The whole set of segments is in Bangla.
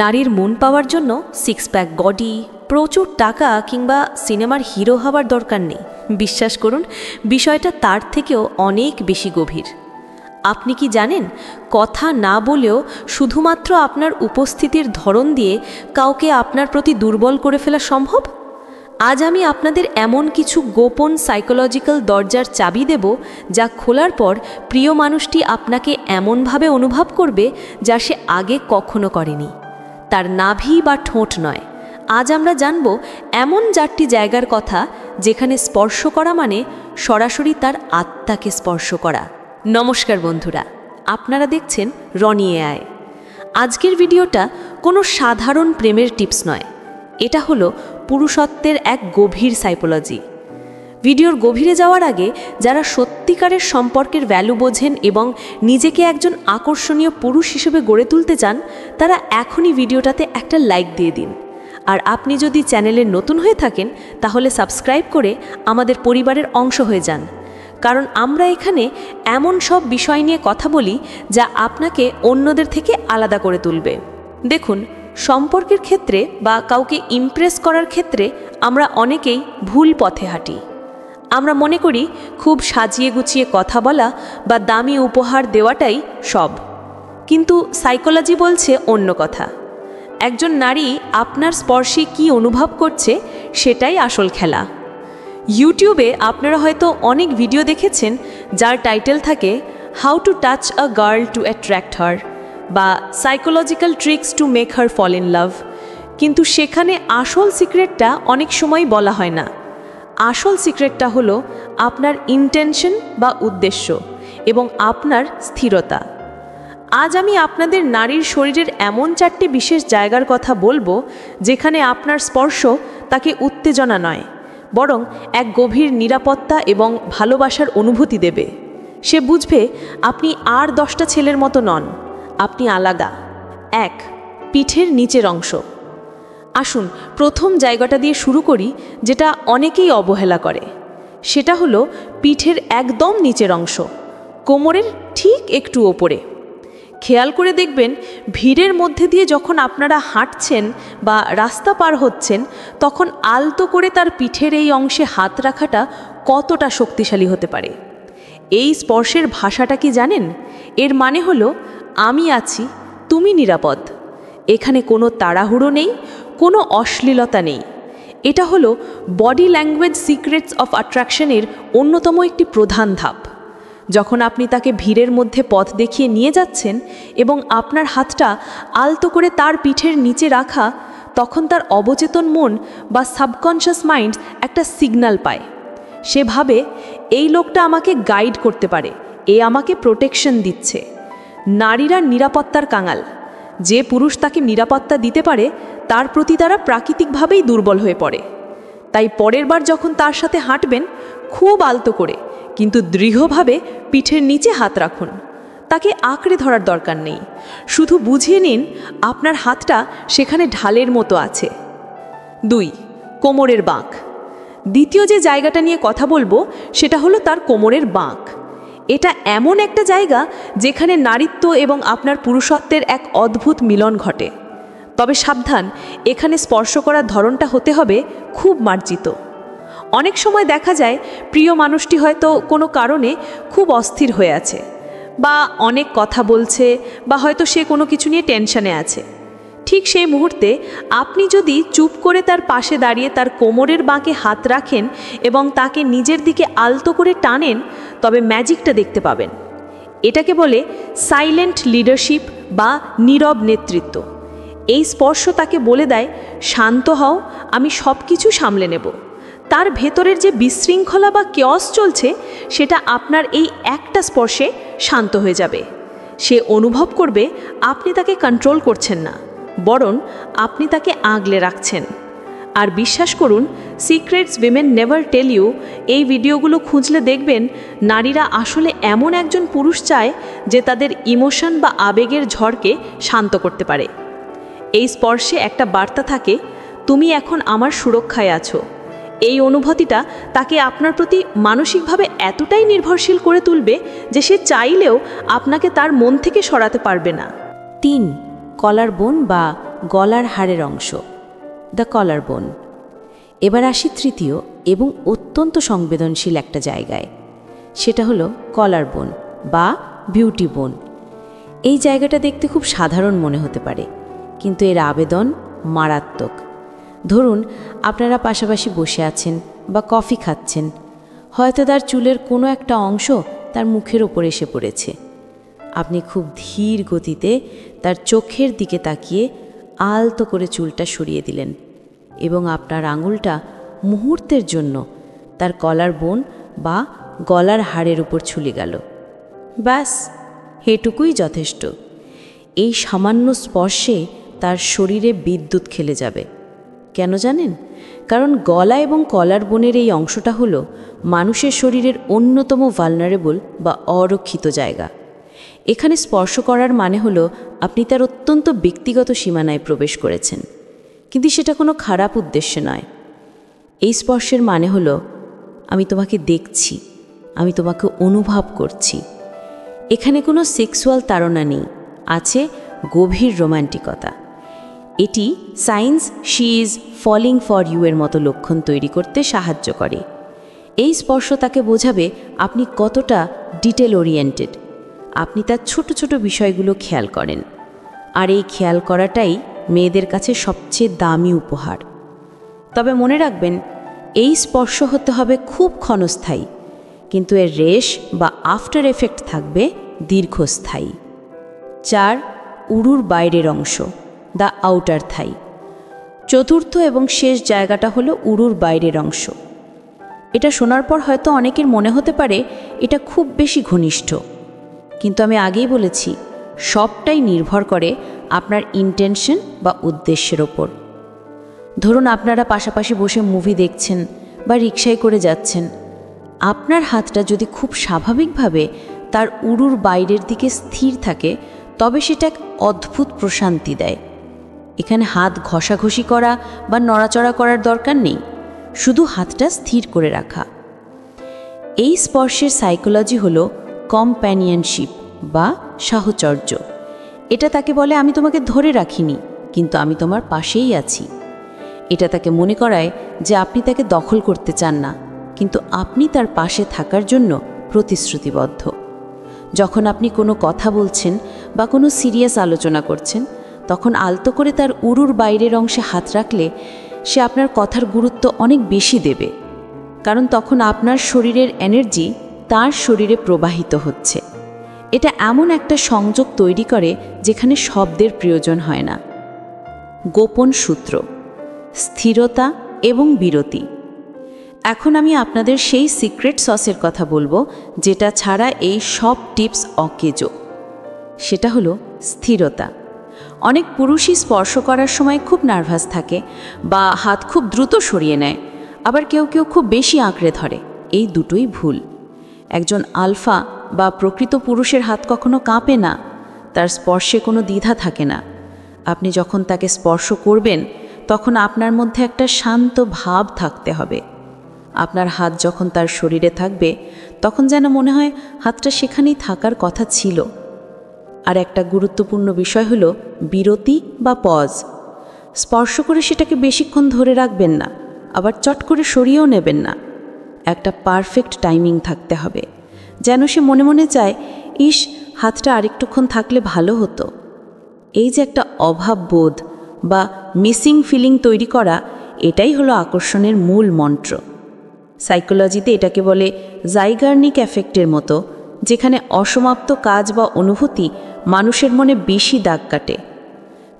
নারীর মন পাওয়ার জন্য সিক্স প্যাক বডি, প্রচুর টাকা কিংবা সিনেমার হিরো হওয়ার দরকার নেই। বিশ্বাস করুন, বিষয়টা তার থেকেও অনেক বেশি গভীর। আপনি কি জানেন, কথা না বলেও শুধুমাত্র আপনার উপস্থিতির ধরন দিয়ে কাউকে আপনার প্রতি দুর্বল করে ফেলা সম্ভব? আজ আমি আপনাদের এমন কিছু গোপন সাইকোলজিক্যাল দরজার চাবি দেব, যা খোলার পর প্রিয় মানুষটি আপনাকে এমনভাবে অনুভব করবে যা সে আগে কখনো করেনি। তার নাভি বা ঠোঁট নয়, আজ আমরা জানব এমন 4টি জায়গার কথা যেখানে স্পর্শ করা মানে সরাসরি তার আত্মাকে স্পর্শ করা। নমস্কার বন্ধুরা, আপনারা দেখছেন রনি এআই। আজকের ভিডিওটা কোনো সাধারণ প্রেমের টিপস নয়, এটা হলো পুরুষত্বের এক গভীর সাইকোলজি। ভিডিওর গভীরে যাওয়ার আগে যারা সত্যিকারের সম্পর্কের ভ্যালু বোঝেন এবং নিজেকে একজন আকর্ষণীয় পুরুষ হিসেবে গড়ে তুলতে চান, তারা এখনই ভিডিওটাতে একটা লাইক দিয়ে দিন। আর আপনি যদি চ্যানেলে নতুন হয়ে থাকেন, তাহলে সাবস্ক্রাইব করে আমাদের পরিবারের অংশ হয়ে যান। কারণ আমরা এখানে এমন সব বিষয় নিয়ে কথা বলি যা আপনাকে অন্যদের থেকে আলাদা করে তুলবে। দেখুন, সম্পর্কের ক্ষেত্রে বা কাউকে ইমপ্রেস করার ক্ষেত্রে আমরা অনেকেই ভুল পথে হাঁটি। আমরা মনে করি খুব সাজিয়ে গুছিয়ে কথা বলা বা দামি উপহার দেওয়াটাই সব, কিন্তু সাইকোলজি বলছে অন্য কথা। একজন নারী আপনার স্পর্শে কী অনুভব করছে সেটাই আসল খেলা। ইউটিউবে আপনারা হয়তো অনেক ভিডিও দেখেছেন যার টাইটেল থাকে how to touch a girl to attract her বা psychological tricks to make her fall in love, কিন্তু সেখানে আসল সিক্রেটটা অনেক সময় বলা হয় না। আসল সিক্রেটটা হলো আপনার ইন্টেনশন বা উদ্দেশ্য এবং আপনার স্থিরতা। আজ আমি আপনাদের নারীর শরীরের এমন 4টি বিশেষ জায়গার কথা বলবো যেখানে আপনার স্পর্শ তাকে উত্তেজনা নয়, বরং এক গভীর নিরাপত্তা এবং ভালোবাসার অনুভূতি দেবে। সে বুঝবে আপনি আর 10টা ছেলের মতো নন, আপনি আলাদা। 1. পিঠের নিচের অংশ। আসুন প্রথম জায়গাটা দিয়ে শুরু করি, যেটা অনেকেই অবহেলা করে। সেটা হলো পিঠের একদম নিচের অংশ, কোমরের ঠিক একটু ওপরে। খেয়াল করে দেখবেন, ভিড়ের মধ্যে দিয়ে যখন আপনারা হাঁটছেন বা রাস্তা পার হচ্ছেন, তখন আলতো করে তার পিঠের এই অংশে হাত রাখাটা কতটা শক্তিশালী হতে পারে। এই স্পর্শের ভাষাটা কি জানেন? এর মানে হলো আমি আছি, তুমি নিরাপদ। এখানে কোনো তাড়াহুড়ো নেই, কোনো অশ্লীলতা নেই। এটা হলো বডি ল্যাঙ্গুয়েজ সিক্রেটস অফ অ্যাট্রাকশনের অন্যতম একটি প্রধান ধাপ। যখন আপনি তাকে ভিড়ের মধ্যে পথ দেখিয়ে নিয়ে যাচ্ছেন এবং আপনার হাতটা আলতো করে তার পিঠের নিচে রাখা, তখন তার অবচেতন মন বা সাবকনশিয়াস মাইন্ড একটা সিগন্যাল পায়। সে ভাবে, এই লোকটা আমাকে গাইড করতে পারে, এ আমাকে প্রোটেকশন দিচ্ছে। নারীরা নিরাপত্তার কাঙাল। যে পুরুষ তাকে নিরাপত্তা দিতে পারে, তার প্রতি তারা প্রাকৃতিকভাবেই দুর্বল হয়ে পড়ে। তাই পরের বার যখন তার সাথে হাঁটবেন, খুব আলতো করে কিন্তু দৃঢ়ভাবে পিঠের নিচে হাত রাখুন। তাকে আঁকড়ে ধরার দরকার নেই, শুধু বুঝিয়ে নিন আপনার হাতটা সেখানে ঢালের মতো আছে। 2. কোমরের বাঁক। দ্বিতীয় যে জায়গাটা নিয়ে কথা বলবো সেটা হলো তার কোমরের বাঁক। এটা এমন একটা জায়গা যেখানে নারীত্ব এবং আপনার পুরুষত্বের এক অদ্ভুত মিলন ঘটে। তবে সাবধান, এখানে স্পর্শ করার ধরনটা হতে হবে খুব মার্জিত। অনেক সময় দেখা যায় প্রিয় মানুষটি হয়তো কোনো কারণে খুব অস্থির হয়ে আছে, বা অনেক কথা বলছে, বা হয়তো সে কোনো কিছু নিয়ে টেনশনে আছে। ঠিক সেই মুহূর্তে আপনি যদি চুপ করে তার পাশে দাঁড়িয়ে তার কোমরের বাঁকে হাত রাখেন এবং তাকে নিজের দিকে আলতো করে টানেন, তবে ম্যাজিকটা দেখতে পাবেন। এটাকে বলে সাইলেন্ট লিডারশিপ বা নীরব নেতৃত্ব। এই স্পর্শ তাকে বলে দেয়, শান্ত হও, আমি সব কিছু সামলে নেব। তার ভেতরের যে বিশৃঙ্খলা বা কেয়স চলছে, সেটা আপনার এই একটা স্পর্শে শান্ত হয়ে যাবে। সে অনুভব করবে আপনি তাকে কন্ট্রোল করছেন না, বরং আপনি তাকে আগলে রাখছেন। আর বিশ্বাস করুন, secrets women never tell you এই ভিডিওগুলো খুঁজলে দেখবেন নারীরা আসলে এমন একজন পুরুষ চায় যে তাদের ইমোশন বা আবেগের ঝড়কে শান্ত করতে পারে। এই স্পর্শে একটা বার্তা থাকে, তুমি এখন আমার সুরক্ষায় আছো। এই অনুভূতিটা তাকে আপনার প্রতি মানসিকভাবে এতটাই নির্ভরশীল করে তুলবে যে সে চাইলেও আপনাকে তার মন থেকে সরাতে পারবে না। 3. কলার বোন বা গলার হাড়ের অংশ, দ্য কলার বোন। এবার আসি তৃতীয় এবং অত্যন্ত সংবেদনশীল একটা জায়গায়, সেটা হলো কলার বোন বা বিউটি বোন। এই জায়গাটা দেখতে খুব সাধারণ মনে হতে পারে, কিন্তু এর আবেদন মারাত্মক। ধরুন আপনারা পাশাপাশি বসে আছেন বা কফি খাচ্ছেন, হয়তো তার চুলের কোনো একটা অংশ তার মুখের ওপর এসে পড়েছে। আপনি খুব ধীর গতিতে তার চোখের দিকে তাকিয়ে আলতো করে চুলটা সরিয়ে দিলেন এবং আপনার আঙুলটা মুহূর্তের জন্য তার কলার বোন বা গলার হাড়ের উপর ছুলে গেল। ব্যাস, এটুকুই যথেষ্ট। এই সামান্য স্পর্শে তার শরীরে বিদ্যুৎ খেলে যাবে। কেন জানেন? কারণ গলা এবং কলার বোনের এই অংশটা হলো মানুষের শরীরের অন্যতম ভালনারেবল বা অরক্ষিত জায়গা। এখানে স্পর্শ করার মানে হলো আপনি তার অত্যন্ত ব্যক্তিগত সীমানায় প্রবেশ করেছেন, কিন্তু সেটা কোনো খারাপ উদ্দেশ্যে নয়। এই স্পর্শের মানে হলো আমি তোমাকে দেখছি, আমি তোমাকে অনুভব করছি। এখানে কোনো সেক্সুয়াল তাড়না নেই, আছে গভীর রোম্যান্টিকতা। এটি signs she is falling for you এর মতো লক্ষণ তৈরি করতে সাহায্য করে। এই স্পর্শ তাকে বোঝাবে আপনি কতটা ডিটেল ওরিয়েন্টেড, আপনি তার ছোট ছোট বিষয়গুলো খেয়াল করেন। আর এই খেয়াল করাটাই মেয়েদের কাছে সবচেয়ে দামি উপহার। তবে মনে রাখবেন, এই স্পর্শ হতে হবে খুব ক্ষণস্থায়ী, কিন্তু এর রেশ বা আফটার এফেক্ট থাকবে দীর্ঘস্থায়ী। 4. উরুর বাইরের অংশ, দ্য আউটার থাই। চতুর্থ এবং শেষ জায়গাটা হলো উরুর বাইরের অংশ। এটা শোনার পর হয়তো অনেকের মনে হতে পারে এটা খুব বেশি ঘনিষ্ঠ, কিন্তু আমি আগেই বলেছি সবটাই নির্ভর করে আপনার ইন্টেনশন বা উদ্দেশ্যের ওপর। ধরুন আপনারা পাশাপাশি বসে মুভি দেখছেন বা রিকশায় করে যাচ্ছেন, আপনার হাতটা যদি খুব স্বাভাবিকভাবে তার উরুর বাইরের দিকে স্থির থাকে, তবে সেটা এক অদ্ভুত প্রশান্তি দেয়। এখানে হাত ঘষাঘষি করা বা নড়াচড়া করার দরকার নেই, শুধু হাতটা স্থির করে রাখা। এই স্পর্শের সাইকোলজি হলো কম্প্যানিয়নশিপ বা সাহচর্য। এটা তাকে বলে আমি তোমাকে ধরে রাখিনি, কিন্তু আমি তোমার পাশেই আছি। এটা তাকে মনে করায় যে আপনি তাকে দখল করতে চান না, কিন্তু আপনি তার পাশে থাকার জন্য প্রতিশ্রুতিবদ্ধ। যখন আপনি কোনো কথা বলছেন বা কোনো সিরিয়াস আলোচনা করছেন, তখন আলতো করে তার উরুর বাইরের অংশে হাত রাখলে সে আপনার কথার গুরুত্ব অনেক বেশি দেবে, কারণ তখন আপনার শরীরের এনার্জি তার শরীরে প্রবাহিত হচ্ছে। এটা এমন একটা সংযোগ তৈরি করে যেখানে শব্দের প্রয়োজন হয় না। গোপন সূত্র, স্থিরতা এবং বিরতি। এখন আমি আপনাদের সেই সিক্রেট সসের কথা বলবো, যেটা ছাড়া এই সব টিপস অকেজো। সেটা হলো স্থিরতা। অনেক পুরুষই স্পর্শ করার সময় খুব নার্ভাস থাকে বা হাত খুব দ্রুত সরিয়ে নেয়, আবার কেউ কেউ খুব বেশি আঁকড়ে ধরে। এই দুটোই ভুল। একজন আলফা বা প্রকৃত পুরুষের হাত কখনো কাঁপে না, তার স্পর্শে কোনো দ্বিধা থাকে না। আপনি যখন তাকে স্পর্শ করবেন, তখন আপনার মধ্যে একটা শান্ত ভাব থাকতে হবে। আপনার হাত যখন তার শরীরে থাকবে, তখন যেন মনে হয় হাতটা সেখানেই থাকার কথা ছিল। আর একটা গুরুত্বপূর্ণ বিষয় হলো বিরতি বা পজ। স্পর্শ করে সেটাকে বেশিক্ষণ ধরে রাখবেন না, আবার চট করে সরিয়েও নেবেন না। একটা পারফেক্ট টাইমিং থাকতে হবে, যেন সে মনে মনে চায়, ইস, হাতটা আরেকটুক্ষণ থাকলে ভালো হতো। এই যে একটা অভাব বোধ বা মিসিং ফিলিং তৈরি করা, এটাই হলো আকর্ষণের মূল মন্ত্র। সাইকোলজিতে এটাকে বলে জাইগার্নিক এফেক্টের মতো, যেখানে অসমাপ্ত কাজ বা অনুভূতি মানুষের মনে বেশি দাগ কাটে।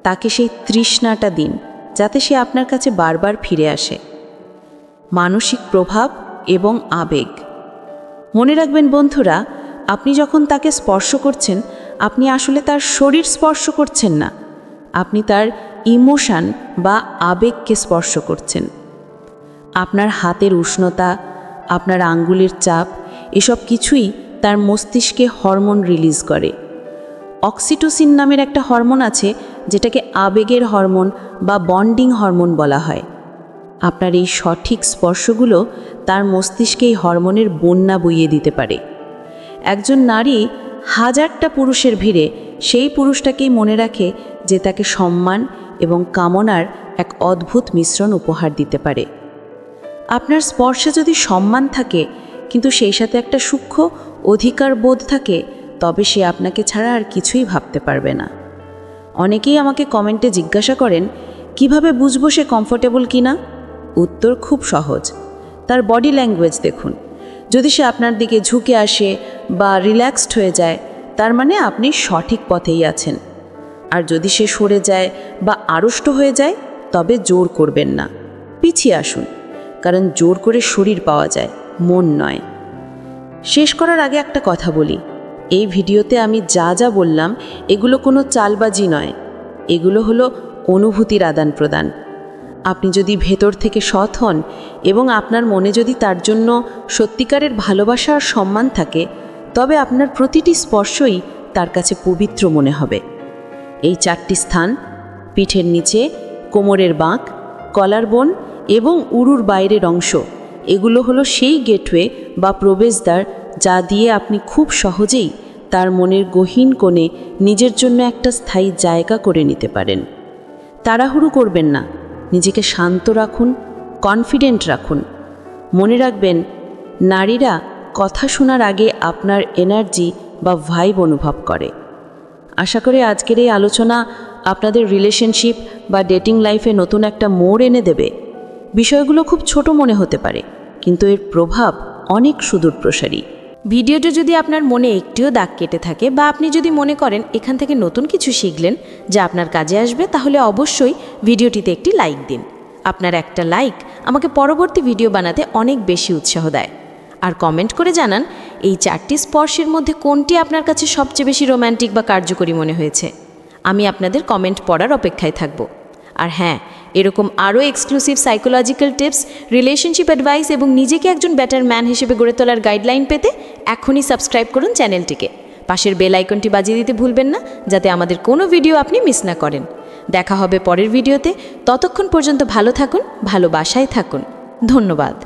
তাকে সেই তৃষ্ণাটা দিন, যাতে সে আপনার কাছে বারবার ফিরে আসে। মানসিক প্রভাব এবং আবেগ। মনে রাখবেন বন্ধুরা, আপনি যখন তাকে স্পর্শ করছেন, আপনি আসলে তার শরীর স্পর্শ করছেন না, আপনি তার ইমোশন বা আবেগকে স্পর্শ করছেন। আপনার হাতের উষ্ণতা, আপনার আঙ্গুলের চাপ, এসব কিছুই তার মস্তিষ্কে হরমোন রিলিজ করে। অক্সিটোসিন নামের একটা হরমোন আছে, যেটাকে আবেগের হরমোন বা বন্ডিং হরমোন বলা হয়। আপনার এই সঠিক স্পর্শগুলো তার মস্তিষ্কে এই হরমোনের বন্যা বইয়ে দিতে পারে। একজন নারী হাজারটা পুরুষের ভিড়ে সেই পুরুষটাকেই মনে রাখে যে তাকে সম্মান এবং কামনার এক অদ্ভুত মিশ্রণ উপহার দিতে পারে। আপনার স্পর্শে যদি সম্মান থাকে কিন্তু সেই সাথে একটা সূক্ষ্ম অধিকার বোধ থাকে, তবে সে আপনাকে ছাড়া আর কিছুই ভাবতে পারবে না। অনেকেই আমাকে কমেন্টে জিজ্ঞাসা করেন কিভাবে বুঝবো সে কমফোর্টেবল কিনা। উত্তর খুব সহজ, তার বডি ল্যাঙ্গুয়েজ দেখুন। যদি সে আপনার দিকে ঝুঁকে আসে বা রিল্যাক্সড হয়ে যায়, তার মানে আপনি সঠিক পথেই আছেন। আর যদি সে সরে যায় বা আড়ষ্ট হয়ে যায়, তবে জোর করবেন না, পিছিয়ে আসুন, কারণ জোর করে শরীর পাওয়া যায়, মন নয়। শেষ করার আগে একটা কথা বলি, এই ভিডিওতে আমি যা যা বললাম এগুলো কোনো চালবাজি নয়, এগুলো হলো অনুভূতির আদান প্রদান। আপনি যদি ভেতর থেকে সৎ হন এবং আপনার মনে যদি তার জন্য সত্যিকারের ভালোবাসা আর সম্মান থাকে, তবে আপনার প্রতিটি স্পর্শই তার কাছে পবিত্র মনে হবে। এই 4টি স্থান, পিঠের নিচে, কোমরের বাঁক, কলার বোন এবং উরুর বাইরের অংশ, এগুলো হলো সেই গেটওয়ে বা প্রবেশদ্বার যা দিয়ে আপনি খুব সহজেই তার মনের গহীন কোণে নিজের জন্য একটা স্থায়ী জায়গা করে নিতে পারেন। তাড়াহুড়ো করবেন না, নিজেকে শান্ত রাখুন, কনফিডেন্ট রাখুন। মনে রাখবেন, নারীরা কথা শোনার আগে আপনার এনার্জি বা ভাইব অনুভব করে। আশা করি আজকের এই আলোচনা আপনাদের রিলেশনশিপ বা ডেটিং লাইফে নতুন একটা মোড় এনে দেবে। বিষয়গুলো খুব ছোট মনে হতে পারে, কিন্তু এর প্রভাব অনেক সুদূরপ্রসারী। ভিডিওটা যদি আপনার মনে একটিও দাগ কেটে থাকে বা আপনি যদি মনে করেন এখান থেকে নতুন কিছু শিখলেন যা আপনার কাজে আসবে, তাহলে অবশ্যই ভিডিওটিতে একটি লাইক দিন। আপনার একটা লাইক আমাকে পরবর্তী ভিডিও বানাতে অনেক বেশি উৎসাহ দেয়। আর কমেন্ট করে জানান এই 4টি স্পর্শের মধ্যে কোনটি আপনার কাছে সবচেয়ে বেশি রোম্যান্টিক বা কার্যকরী মনে হয়েছে। আমি আপনাদের কমেন্ট পড়ার অপেক্ষায় থাকব। আর হ্যাঁ, এরকম আরও exclusive psychological tips, relationship advice এবং নিজেকে একজন বেটার ম্যান হিসেবে গড়ে তোলার গাইডলাইন পেতে এখনই সাবস্ক্রাইব করুন চ্যানেলটিকে। পাশের বেল আইকনটি বাজিয়ে দিতে ভুলবেন না, যাতে আমাদের কোনো ভিডিও আপনি মিস না করেন। দেখা হবে পরের ভিডিওতে। ততক্ষণ পর্যন্ত ভালো থাকুন, ভালোবাসায় থাকুন। ধন্যবাদ।